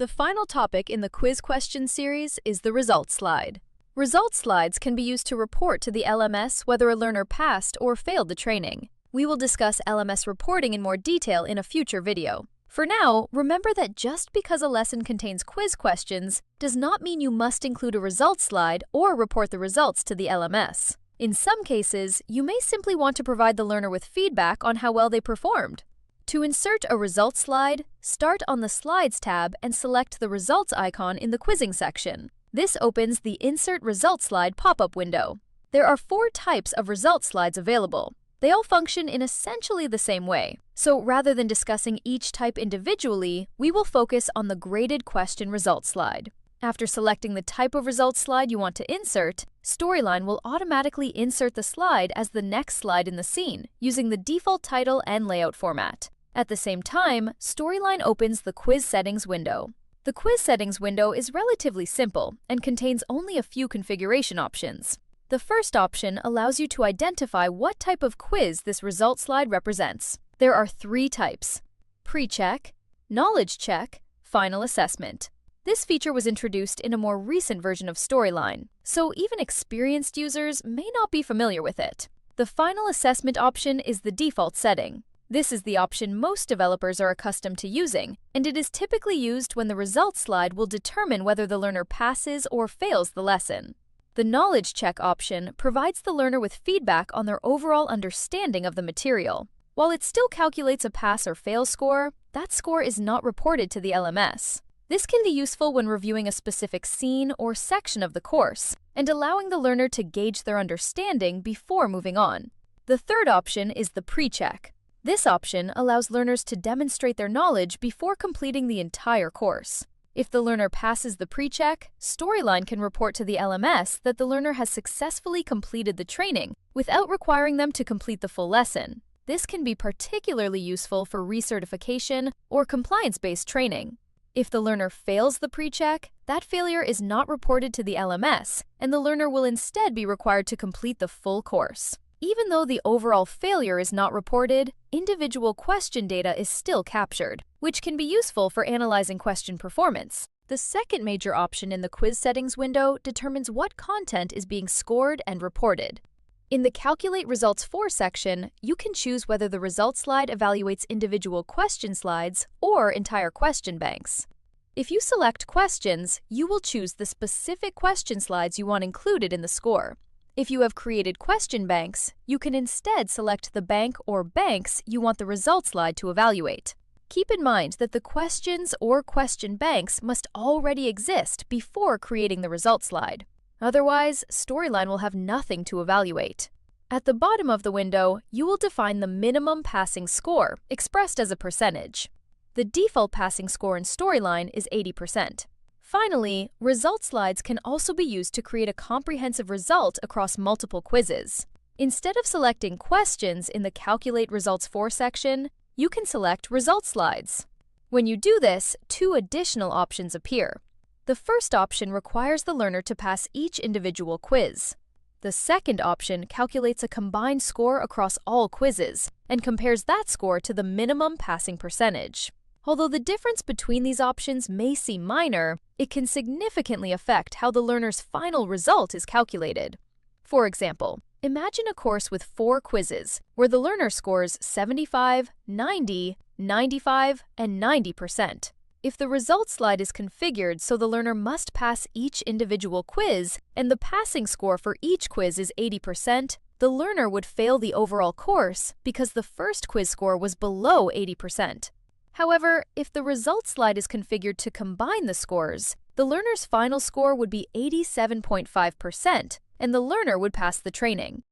The final topic in the quiz question series is the results slide. Results slides can be used to report to the LMS whether a learner passed or failed the training. We will discuss LMS reporting in more detail in a future video. For now, remember that just because a lesson contains quiz questions does not mean you must include a results slide or report the results to the LMS. In some cases, you may simply want to provide the learner with feedback on how well they performed. To insert a results slide, start on the Slides tab and select the results icon in the quizzing section. This opens the Insert Results Slide pop-up window. There are 4 types of results slides available. They all function in essentially the same way. So rather than discussing each type individually, we will focus on the graded question results slide. After selecting the type of results slide you want to insert, Storyline will automatically insert the slide as the next slide in the scene, using the default title and layout format. At the same time, Storyline opens the Quiz Settings window. The Quiz Settings window is relatively simple and contains only a few configuration options. The first option allows you to identify what type of quiz this results slide represents. There are 3 types: pre-check, knowledge check, final assessment. This feature was introduced in a more recent version of Storyline, so even experienced users may not be familiar with it. The final assessment option is the default setting. This is the option most developers are accustomed to using, and it is typically used when the results slide will determine whether the learner passes or fails the lesson. The knowledge check option provides the learner with feedback on their overall understanding of the material. While it still calculates a pass or fail score, that score is not reported to the LMS. This can be useful when reviewing a specific scene or section of the course, and allowing the learner to gauge their understanding before moving on. The third option is the pre-check. This option allows learners to demonstrate their knowledge before completing the entire course. If the learner passes the pre-check, Storyline can report to the LMS that the learner has successfully completed the training without requiring them to complete the full lesson. This can be particularly useful for recertification or compliance-based training. If the learner fails the pre-check, that failure is not reported to the LMS, and the learner will instead be required to complete the full course. Even though the overall failure is not reported, individual question data is still captured, which can be useful for analyzing question performance. The second major option in the Quiz Settings window determines what content is being scored and reported. In the Calculate Results For section, you can choose whether the results slide evaluates individual question slides or entire question banks. If you select Questions, you will choose the specific question slides you want included in the score. If you have created question banks, you can instead select the bank or banks you want the results slide to evaluate. Keep in mind that the questions or question banks must already exist before creating the results slide. Otherwise, Storyline will have nothing to evaluate. At the bottom of the window, you will define the minimum passing score, expressed as a percentage. The default passing score in Storyline is 80%. Finally, results slides can also be used to create a comprehensive result across multiple quizzes. Instead of selecting questions in the Calculate Results For section, you can select results slides. When you do this, 2 additional options appear. The first option requires the learner to pass each individual quiz. The second option calculates a combined score across all quizzes and compares that score to the minimum passing percentage. Although the difference between these options may seem minor, it can significantly affect how the learner's final result is calculated. For example, imagine a course with 4 quizzes, where the learner scores 75, 90, 95, and 90%. If the results slide is configured so the learner must pass each individual quiz, and the passing score for each quiz is 80%, the learner would fail the overall course because the first quiz score was below 80%. However, if the results slide is configured to combine the scores, the learner's final score would be 87.5%, and the learner would pass the training.